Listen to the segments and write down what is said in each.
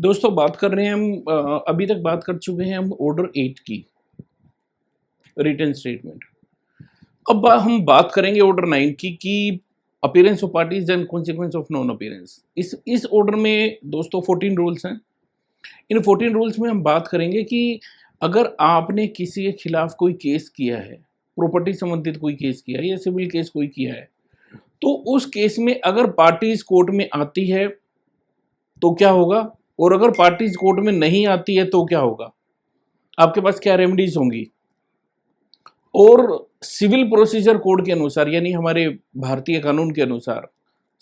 दोस्तों बात कर रहे हैं हम अभी तक बात कर चुके हैं हम ऑर्डर 8 की रिटन स्टेटमेंट। अब हम बात करेंगे ऑर्डर 9 की कि appearance of parties and consequence of non appearance. इस ऑर्डर में दोस्तों 14 रूल्स हैं। इन 14 रूल्स में हम बात करेंगे कि अगर आपने किसी के खिलाफ कोई केस किया है, प्रॉपर्टी संबंधित कोई केस किया है या सिविल केस कोई किया है, तो उस केस में अगर पार्टीज कोर्ट में आती है तो क्या होगा, और अगर पार्टीज कोर्ट में नहीं आती है तो क्या होगा, आपके पास क्या रेमेडीज होंगी। और सिविल प्रोसीजर कोड के अनुसार यानी हमारे भारतीय कानून के अनुसार,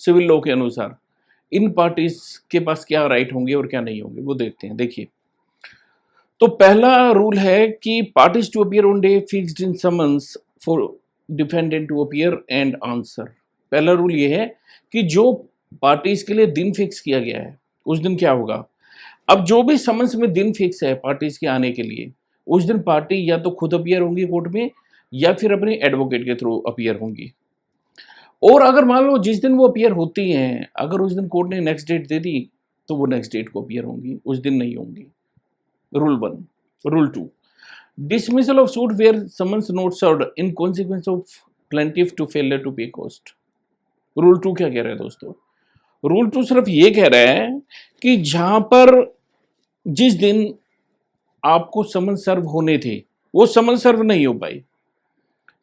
सिविल लॉ के अनुसार इन पार्टीज के पास क्या राइट होंगे और क्या नहीं होंगे वो देखते हैं। देखिए, तो पहला रूल है कि parties to appear on day fixed in summons for defendant to appear and answer. पहला रूल ये है कि जो पार्टीज के लिए दिन फिक्स किया गया है उस दिन क्या होगा। अब जो भी समन्स में दिन फिक्स है पार्टीज के आने के लिए, उस दिन पार्टी या तो खुद अपीयर होंगी कोर्ट में या फिर अपने एडवोकेट के थ्रू अपीयर होंगी। और अगर मान लो जिस दिन वो अपीयर होती हैं, अगर उस दिन कोर्ट ने नेक्स्ट डेट दे दी तो वो नेक्स्ट डेट को अपीयर होंगी, उस दिन नहीं होंगी। Rule 1। Rule 2, dismissal of suit where summons not served in consequence of plaintiff to failure to pay cost. Rule 2 क्या कह रहा है दोस्तों? रूल 2 सिर्फ ये कह रहा है कि जहां पर जिस दिन आपको समन सर्व होने थे वो समन सर्व नहीं हो पाई।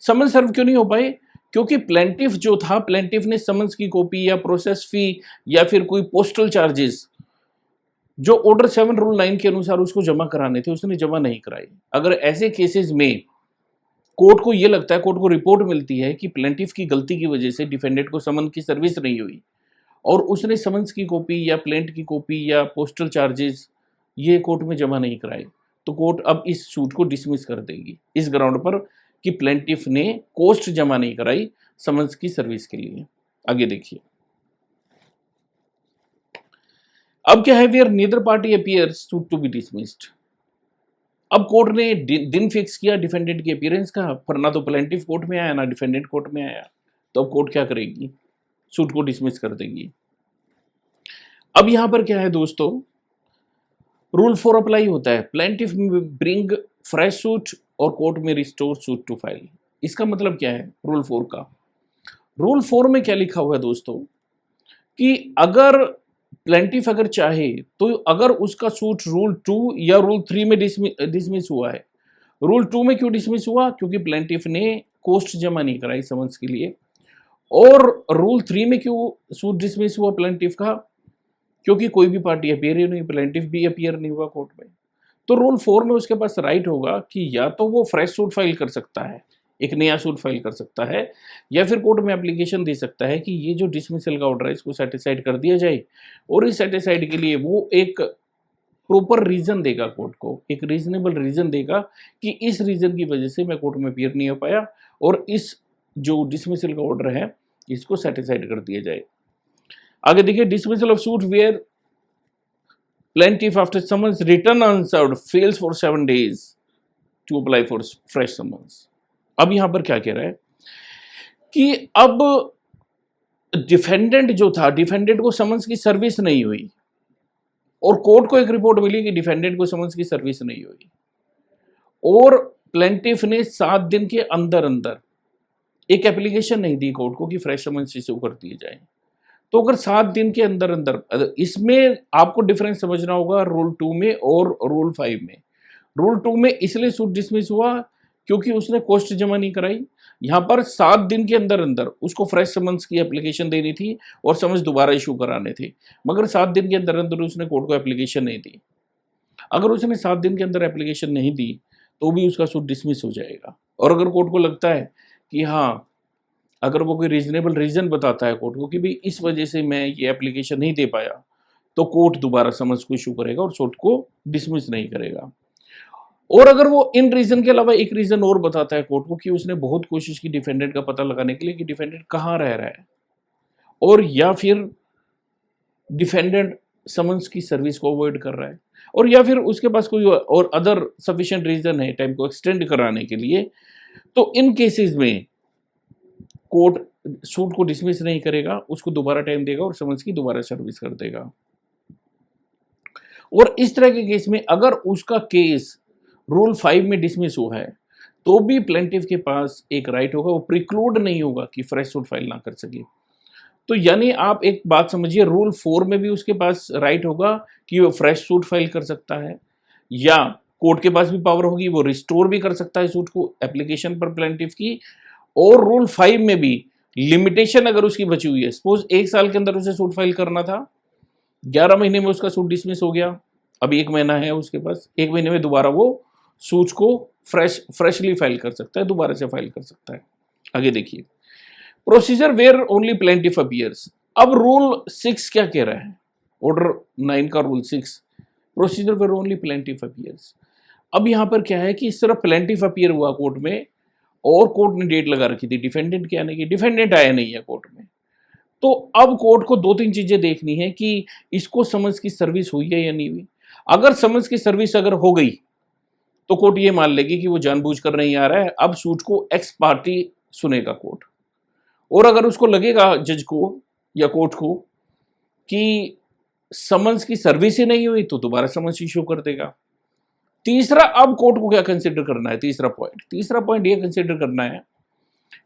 समन सर्व क्यों नहीं हो पाए? क्योंकि प्लेंटिफ जो था, प्लेंटिफ ने समन्स की कॉपी या प्रोसेस फी या फिर कोई पोस्टल चार्जेस जो ऑर्डर 7 रूल 9 के अनुसार उसको जमा कराने थे उसने जमा नहीं कराई। अगर ऐसे केसेस में कोर्ट को ये लगता है, कोर्ट को रिपोर्ट मिलती है कि प्लेंटिफ की गलती की वजह से डिफेंडेंट को समन की सर्विस नहीं हुई और उसने समन्स की कॉपी या प्लेंट की कॉपी या पोस्टल चार्जेस ये कोर्ट में जमा नहीं कराए, तो कोर्ट अब इस सूट को डिसमिस कर देगी इस ग्राउंड पर कि प्लेंटिफ ने कॉस्ट जमा नहीं कराई समन्स की सर्विस के लिए। आगे देखिए, अब क्या है, where neither party appears suit to be dismissed. अब कोर्ट ने दिन फिक्स किया डिफेंडेंट की अपीयरेंस का, पर ना तो प्लेंटिफ कोर्ट में आया ना डिफेंडेंट कोर्ट में आया, तो अब कोर्ट क्या करेगी? सूट को डिसमिस कर देगी। अब यहां पर क्या है दोस्तों, रूल 4 अप्लाई होता है। प्लेंटिफ ब्रिंग फ्रेश सूट और कोर्ट में रिस्टोर सूट टू फाइल। इसका मतलब क्या है रूल 4 का? रूल 4 में क्या लिखा हुआ है दोस्तों कि अगर प्लेंटिफ अगर चाहे तो अगर उसका सूट रूल 2 या रूल 3 में डिसमिस हुआ है। रूल 2 में क्यों डिसमिस हुआ? क्योंकि प्लेंटिफ ने कॉस्ट जमा नहीं कराई समन्स के लिए। और रूल 3 में क्यों सूट डिसमिस हुआ प्लेंटिफ का? क्योंकि कोई भी पार्टी अपीयर ही नहीं, प्लेंटिफ भी अपीयर नहीं हुआ कोर्ट में। तो रूल 4 में उसके पास राइट होगा कि या तो वो फ्रेश सूट फाइल कर सकता है, एक नया सूट फाइल कर सकता है, या फिर कोर्ट में एप्लीकेशन दे सकता है कि ये जो डिसमिसल का ऑर्डर है इसको सेटिस्फाइड कर दिया जाए। और इस सेटिस्फाइड के लिए वो एक प्रॉपर रीजन देगा कोर्ट को, एक रीजनेबल रीजन देगा कि इस रीजन की वजह से मैं कोर्ट में अपीयर नहीं हो पाया और इस जो डिसमिसल का ऑर्डर है इसको सेटिस्फाइड कर दिया जाए। आगे देखिए, dismissal of suit where plaintiff after summons return unserved fails for 7 days to apply for fresh summons. अब यहां पर क्या कह रहा है कि अब डिफेंडेंट जो था, डिफेंडेंट को समन्स की सर्विस नहीं हुई और कोर्ट को एक रिपोर्ट मिली कि डिफेंडेंट को समन्स की सर्विस नहीं हुई और प्लेंटिफ ने 7 दिन के अंदर अंदर एक एप्लीकेशन नहीं दी कोर्ट को कि फ्रेश समन्स इशू कर दिए जाए। तो अगर 7 दिन के अंदर अंदर, इसमें आपको डिफरेंस समझना होगा रूल 2 में और रूल 5 में। रूल 2 में इसलिए सूट डिसमिस हुआ क्योंकि उसने कॉस्ट जमा नहीं कराई। यहाँ पर 7 दिन के अंदर अंदर उसको फ्रेश समन्स की एप्लीकेशन देनी थी और समन्स दोबारा इशू कराने थे, मगर 7 दिन के अंदर अंदर उसने कोर्ट को एप्लीकेशन नहीं दी। अगर उसने 7 दिन के अंदर एप्लीकेशन नहीं दी तो भी उसका सूट डिसमिस हो जाएगा। और अगर कोर्ट को लगता है कि हाँ, अगर वो कोई रीजनेबल रीजन बताता है कोर्ट को कि भाई इस वजह से मैं ये एप्लीकेशन नहीं दे पाया, तो कोर्ट दोबारा समन्स को इशू करेगा और सूट को डिसमिस नहीं करेगा। और अगर वो इन रीजन के अलावा एक रीजन और बताता है कोर्ट को कि उसने बहुत कोशिश की डिफेंडेंट का पता लगाने के लिए कि डिफेंडेंट कहाँ रह रहा है, और या फिर डिफेंडेंट समन्स की सर्विस को अवॉइड कर रहा है, और या फिर उसके पास कोई और अदर सफिशिएंट रीजन है टाइम को एक्सटेंड कराने के लिए, तो इन केसेस में कोर्ट सूट को डिसमिस नहीं करेगा, उसको दोबारा टाइम देगा और समन्स की दोबारा सर्विस कर देगा। और इस तरह के केस में अगर उसका केस रूल 5 में डिसमिस हुआ है तो भी प्लेंटिफ के पास एक राइट होगा, वो प्रिक्लूड नहीं होगा कि फ्रेश सूट फाइल ना कर सके। तो यानी आप एक बात समझिए, रूल 4 में भी उसके पास राइट होगा कि वो फ्रेश सूट फाइल कर सकता है, या कोर्ट के पास भी पावर होगी, वो रिस्टोर भी कर सकता है सूट को एप्लीकेशन पर प्लेंटिफ की। और रूल 5 में भी लिमिटेशन अगर उसकी बची हुई है, सपोज 1 साल के अंदर उसे सूट फाइल करना था, 11 महीने में उसका सूट डिसमिस हो गया, अभी 1 महीना है उसके पास, 1 महीने में दोबारा वो सूट को फ्रेशली फाइल कर सकता है, दोबारा से फाइल कर सकता है। आगे देखिए, procedure where only plaintiff appears. अब रूल 6 क्या कह रहा है, ऑर्डर 9 का rule 6, procedure where only plaintiff appears. अब यहाँ पर क्या है कि सिर्फ प्लेंटिफ अपीयर हुआ कोर्ट में, और कोर्ट ने डेट लगा रखी थी डिफेंडेंट के आने की, डिफेंडेंट आया नहीं है कोर्ट में। तो अब कोर्ट को 2-3 चीजें देखनी है कि इसको समझ की सर्विस हुई है या नहीं हुई। अगर समझ की सर्विस अगर हो गई तो कोर्ट ये मान लेगी कि वो जानबूझकर नहीं आ रहा है, अब सूट को एक्स पार्टी सुनेगा कोर्ट। और अगर उसको लगेगा जज को या कोर्ट को कि समन्स की सर्विस ही नहीं हुई तो दोबारा समन्स इश्यू कर देगा। तीसरा, अब कोर्ट को क्या कंसिडर करना है, तीसरा पॉइंट ये कंसिडर करना है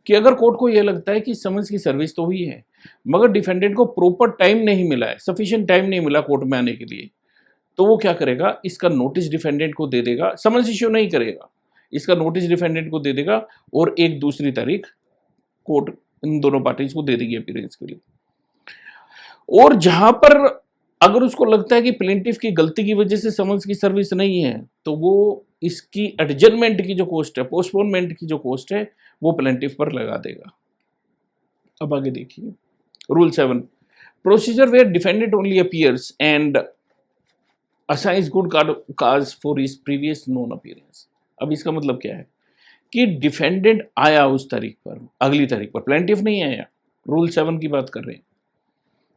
कि अगर कोर्ट को यह लगता है कि समन्स की सर्विस तो हुई है मगर डिफेंडेंट को प्रॉपर टाइम नहीं मिला है, सफिशिएंट टाइम नहीं मिला कोर्ट में आने के लिए, तो वो क्या करेगा, इसका नोटिस डिफेंडेंट को दे देगा, समन्स इश्यू नहीं करेगा, इसका नोटिस डिफेंडेंट को दे देगा और एक दूसरी तारीख कोर्ट इन दोनों पार्टीज को दे देगी अपीयरेंस के लिए। और जहां पर अगर उसको लगता है कि प्लेंटिफ की गलती की वजह से समन्स की सर्विस नहीं है तो वो इसकी एडजर्नमेंट की जो कॉस्ट है, पोस्टपोनमेंट की जो कॉस्ट है, वो प्लेंटिफ पर लगा देगा। अब आगे देखिए, rule 7, procedure where defendant only appears and assigns good cause for his previous non appearance. अब इसका मतलब क्या है कि डिफेंडेंट आया उस तारीख पर, अगली तारीख पर, प्लेंटिफ नहीं आया, रूल 7 की बात कर रहे हैं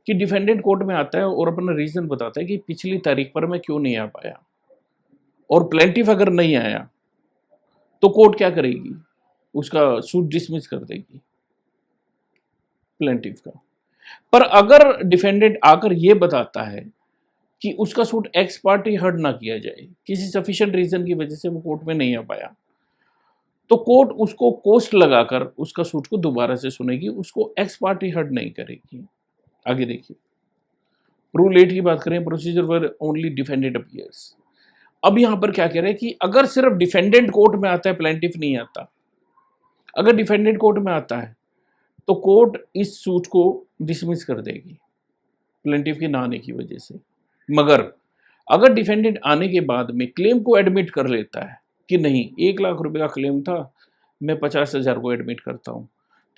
कि डिफेंडेंट कोर्ट में आता है और अपना रीजन बताता है कि पिछली तारीख पर मैं क्यों नहीं आ पाया, और प्लेंटिफ अगर नहीं आया तो कोर्ट क्या करेगी, उसका सूट डिसमिस कर देगी प्लेंटिफ का। पर अगर डिफेंडेंट आकर यह बताता है कि उसका सूट एक्स पार्टी हर्ड ना किया जाए, किसी सफिशिएंट रीजन की वजह से वो कोर्ट में नहीं आ पाया, तो कोर्ट उसको कॉस्ट लगाकर उसका सूट को दोबारा से सुनेगी, उसको एक्स पार्टी हर्ड नहीं करेगी। आगे देखिए, रूल 8 की बात करें, procedure where only defendant appears. अब यहां पर क्या कह रहे हैं कि अगर सिर्फ डिफेंडेंट कोर्ट में आता है, प्लेंटिफ नहीं आता, अगर डिफेंडेंट कोर्ट में आता है तो कोर्ट इस सूट को डिसमिस कर देगी प्लेंटिफ के ना आने की वजह से। मगर अगर डिफेंडेंट आने के बाद में क्लेम को एडमिट कर लेता है कि नहीं 1 लाख रुपए का क्लेम था, मैं 50,000 को एडमिट करता हूं,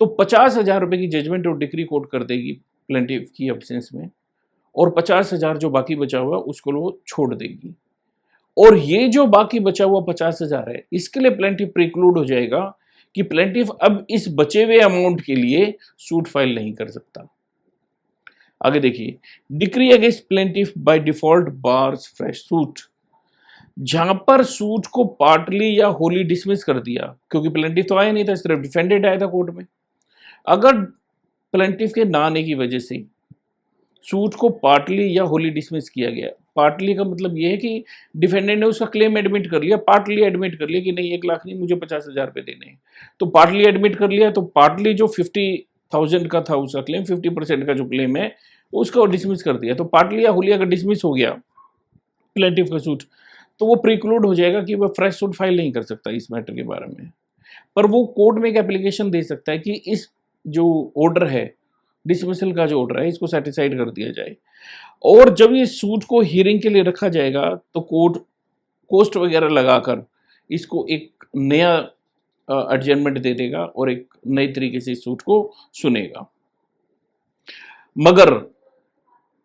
तो 50,000 रुपए की जजमेंट और डिक्री कोर्ट कर देगी प्लेंटिफ की एब्सेंस में, और 50,000 जो बाकी बचा हुआ उसको वो छोड़ देगी। और ये जो बाकी बचा हुआ 50,000 है, इसके लिए प्लेंटिफ प्रिक्लूड हो जाएगा कि प्लेंटिफ अब इस बचे हुए अमाउंट के लिए सूट फाइल नहीं कर सकता। आगे देखिए, decree against plaintiff by default bars fresh suit. जहां पर सूट को पार्टली या होली डिसमिस कर दिया, क्योंकि प्लेंटिफ तो आया नहीं था, सिर्फ डिफेंडेंट आया था कोर्ट में, अगर प्लेंटिफ के ना आने की वजह से सूट को पार्टली या होली डिसमिस किया गया, पार्टली का मतलब यह है कि डिफेंडेंट ने उसका क्लेम एडमिट कर लिया, पार्टली एडमिट कर लिया कि नहीं 1 लाख नहीं, मुझे 50,000 रुपए देने हैं, तो पार्टली एडमिट कर लिया, तो पार्टली जो 50,000 का था उसका क्लेम, 50% का जो क्लेम है उसको डिसमिस कर दिया। तो पार्टली या होली अगर डिसमिस हो गया प्लेंटिफ का सूट, तो वो प्रिक्लूड हो जाएगा कि वह फ्रेश सूट फाइल नहीं कर सकता इस मैटर के बारे में। पर वो कोर्ट में एक एप्लीकेशन दे सकता है कि इस जो ऑर्डर है, डिसमिसल का जो ऑर्डर है, इसको सेटिसाइड कर दिया जाए। और जब ये सूट को हियरिंग के लिए रखा जाएगा तो कोर्ट कॉस्ट वगैरह लगाकर इसको एक नया एडजमेंट दे देगा और एक नई तरीके से इस सूट को सुनेगा। मगर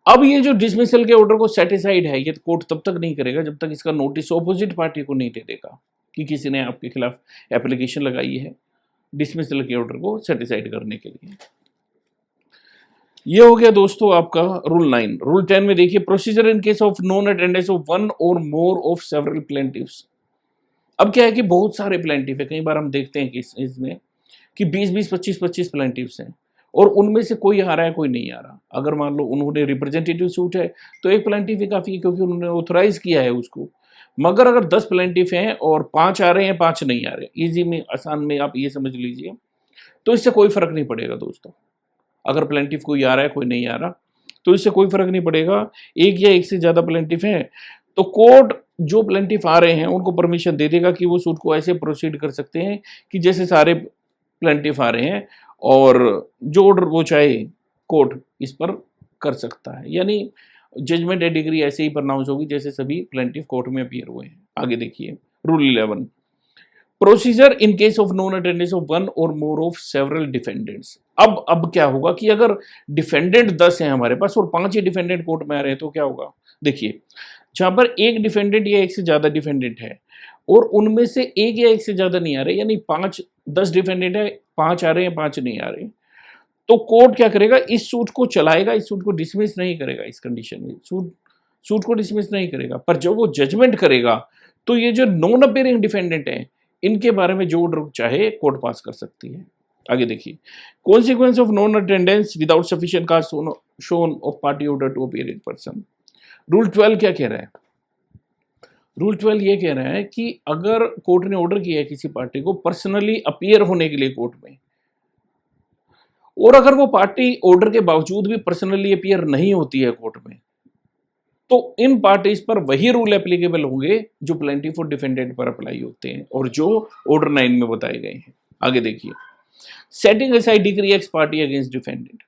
अब ये जो डिसमिसल के ऑर्डर को सेटिसाइड है, ये कोर्ट तब तक नहीं करेगा जब तक इसका नोटिस ऑपोजिट पार्टी को नहीं दे देगा कि किसी ने आपके खिलाफ एप्लीकेशन लगाई है डिसमिसल के ऑर्डर को सेटिसाइड करने के लिए। ये हो गया दोस्तों आपका रूल 9। रूल 10 में देखिए, procedure in case of non attendance of one और मोर ऑफ सेवरल प्लेंटिफ्स। अब क्या है कि बहुत सारे प्लेंटिफ है, कई बार हम देखते हैं कि इसमें कि 20-20, 25-25 प्लेंटिफ्स हैं और उनमें से कोई आ रहा है कोई नहीं आ रहा, अगर मान लो उन्होंने रिप्रेजेंटेटिव सूट है तो एक प्लेंटिफ ही काफ़ी है क्योंकि उन्होंने ऑथोराइज किया है उसको। मगर अगर 10 प्लेंटिफ हैं और 5 आ रहे हैं 5 नहीं आ रहे, ईजी में आसान में आप ये समझ लीजिए, तो इससे कोई फ़र्क नहीं पड़ेगा दोस्तों। अगर प्लेंटिफ कोई आ रहा है कोई नहीं आ रहा तो इससे कोई फ़र्क नहीं पड़ेगा। एक या एक से ज़्यादा प्लेंटिफ हैं तो कोर्ट जो प्लेंटिफ आ रहे हैं उनको परमिशन दे देगा कि वो सूट को ऐसे प्रोसीड कर सकते हैं कि जैसे सारे प्लेंटिफ आ रहे हैं, और जो ऑर्डर वो चाहे कोर्ट इस पर कर सकता है। यानी जजमेंट या डिग्री ऐसे ही प्रनाउंस होगी जैसे सभी प्लेंटिफ कोर्ट में अपीयर हुए हैं। आगे देखिए rule 11, procedure in case of non attendance of one और मोर ऑफ सेवरल डिफेंडेंट्स। अब क्या होगा कि अगर डिफेंडेंट 10 हैं हमारे पास और 5 ही डिफेंडेंट कोर्ट में आ रहे हैं तो क्या होगा। देखिए जहां पर एक डिफेंडेंट या एक से ज्यादा डिफेंडेंट है और उनमें से एक या एक से ज्यादा नहीं आ रहे, यानी 10 डिफेंडेंट है, 5 आ रहे हैं 5 नहीं आ रहे, तो कोर्ट क्या करेगा, इस सूट को चलाएगा, इस सूट को डिसमिस नहीं करेगा। इस कंडीशन में सूट को डिसमिस नहीं करेगा, पर जब वो जजमेंट करेगा तो ये जो नॉन अपीयरिंग डिफेंडेंट है इनके बारे में जो ऑर्डर चाहे कोर्ट पास कर सकती है। आगे देखिए consequence of non attendance without sufficient cause shown of party order to appear in person. Rule 12 क्या कह रहा है, रूल 12 ये कह रहा है कि अगर कोर्ट ने ऑर्डर किया है किसी पार्टी को पर्सनली अपीयर होने के लिए कोर्ट में, और अगर वो पार्टी ऑर्डर के बावजूद भी पर्सनली अपीयर नहीं होती है कोर्ट में, तो इन पार्टीज पर वही रूल एप्लीकेबल होंगे जो प्लेंटिफ और डिफेंडेंट पर अप्लाई होते हैं और जो ऑर्डर 9 में बताए गए हैं। आगे देखिए setting aside decree x party against defendant.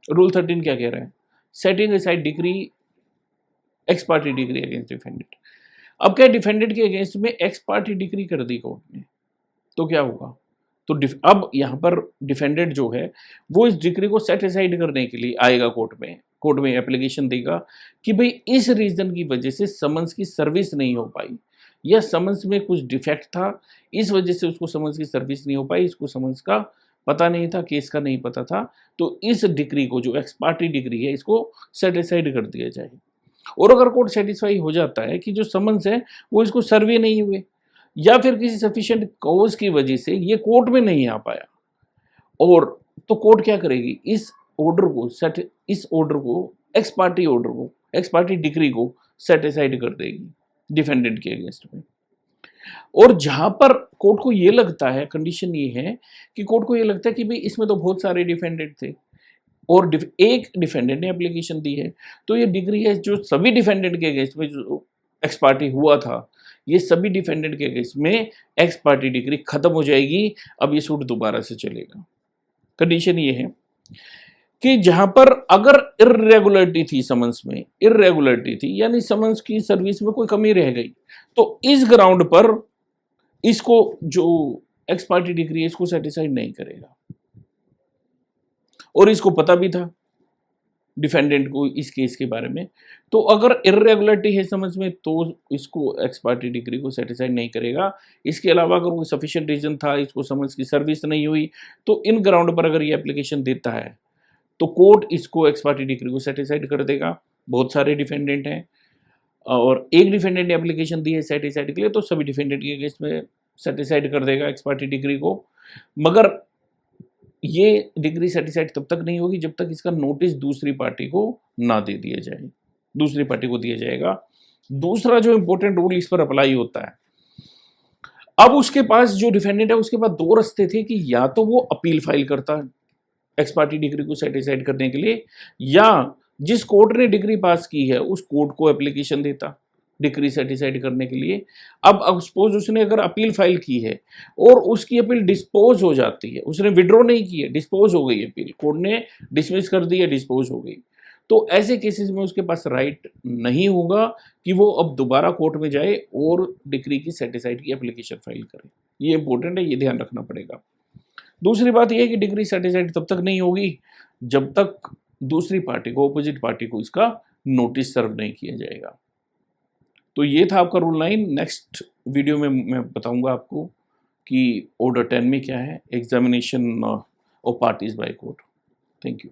Rule 13 क्या कह रहा है, setting aside decree x party degree against defendant. अब क्या डिफेंडेंट के अगेंस्ट में एक्स पार्टी डिग्री कर दी कोर्ट ने, तो क्या होगा, तो अब यहाँ पर डिफेंडेंट जो है वो इस डिग्री को सेट असाइड करने के लिए आएगा कोर्ट में एप्लीकेशन देगा कि भाई इस रीजन की वजह से समन्स की सर्विस नहीं हो पाई, या समन्स में कुछ डिफेक्ट था इस वजह से उसको समन्स की सर्विस नहीं हो पाई, इसको समन्स का पता नहीं था, केस का नहीं पता था, तो इस डिग्री को जो एक्स पार्टी डिग्री है इसको सेट असाइड कर दिया जाए। और अगर कोर्ट सेटिस्फाई हो जाता है कि जो समन्स है वो इसको सर्वे नहीं हुए या फिर किसी सफिशिएंट कॉज की वजह से ये कोर्ट में नहीं आ पाया, और तो कोर्ट क्या करेगी, इस ऑर्डर को एक्स पार्टी डिग्री को सेट असाइड कर देगी डिफेंडेंट के अगेंस्ट में। और जहां पर कोर्ट को ये लगता है, कंडीशन ये है कि कोर्ट को ये लगता है कि भाई इसमें तो बहुत सारे डिफेंडेंट थे और एक डिफेंडेंट ने एप्लीकेशन दी है, तो ये डिग्री है जो सभी डिफेंडेंट के अगेंस्ट में जो एक्स पार्टी हुआ था, ये सभी डिफेंडेंट के अगेंस्ट में एक्स पार्टी डिग्री खत्म हो जाएगी, अब ये सूट दोबारा से चलेगा। कंडीशन ये है कि जहां पर अगर इर्रेगुलरिटी थी समन्स में, इर्रेगुलरिटी थी यानी समन्स की सर्विस में कोई कमी रह गई, तो इस ग्राउंड पर इसको जो एक्स पार्टी डिग्री है इसको सेटिस्फाइड नहीं करेगा, और इसको पता भी था डिफेंडेंट को इस केस के बारे में, तो अगर इर्रेगुलरिटी है समझ में तो इसको एक्स पार्टी डिग्री को सेटिस्फाइड नहीं करेगा। इसके अलावा अगर कोई सफिशिएंट रीजन था, इसको समझ की सर्विस नहीं हुई, तो इन ग्राउंड पर अगर ये एप्लीकेशन देता है तो कोर्ट इसको एक्स पार्टी डिग्री को सेटिस्फाइड कर देगा। बहुत सारे डिफेंडेंट हैं और एक डिफेंडेंट ने एप्लीकेशन दी है सेटिस्फाइड के लिए, तो सभी डिफेंडेंट के केस में सेटिस्फाइड कर देगा एक्स पार्टी डिग्री को। मगर ये डिग्री सेटिस्फाइड तब तक नहीं होगी जब तक इसका नोटिस दूसरी पार्टी को ना दे दिया जाए, दूसरी पार्टी को दिया जाएगा। दूसरा जो इंपॉर्टेंट रूल इस पर अप्लाई होता है, अब उसके पास जो डिफेंडेंट है उसके पास दो रास्ते थे कि या तो वो अपील फाइल करता एक्स पार्टी डिग्री को सेटिस्फाइड करने के लिए, या जिस कोर्ट ने डिग्री पास की है उस कोर्ट को एप्लीकेशन देता डिग्री सेटिस्फाइड करने के लिए। अब सपोज उसने अगर अपील फाइल की है और उसकी अपील डिस्पोज हो जाती है, उसने विड्रॉ नहीं की है, डिस्पोज हो गई अपील, कोर्ट ने डिसमिस कर दी है, डिस्पोज हो गई, तो ऐसे केसेस में उसके पास राइट नहीं होगा कि वो अब दोबारा कोर्ट में जाए और डिग्री की सेटिस्फाइड की एप्लीकेशन फाइल करे। ये इंपॉर्टेंट है, ये ध्यान रखना पड़ेगा। दूसरी बात यह है कि डिग्री सेटिस्फाइड तब तक नहीं होगी जब तक दूसरी पार्टी को, ऑपोजिट पार्टी को इसका नोटिस सर्व नहीं किया जाएगा। तो ये था आपका रूल 9। नेक्स्ट वीडियो में मैं बताऊंगा आपको कि ऑर्डर 10 में क्या है, examination of parties by court. Thank you.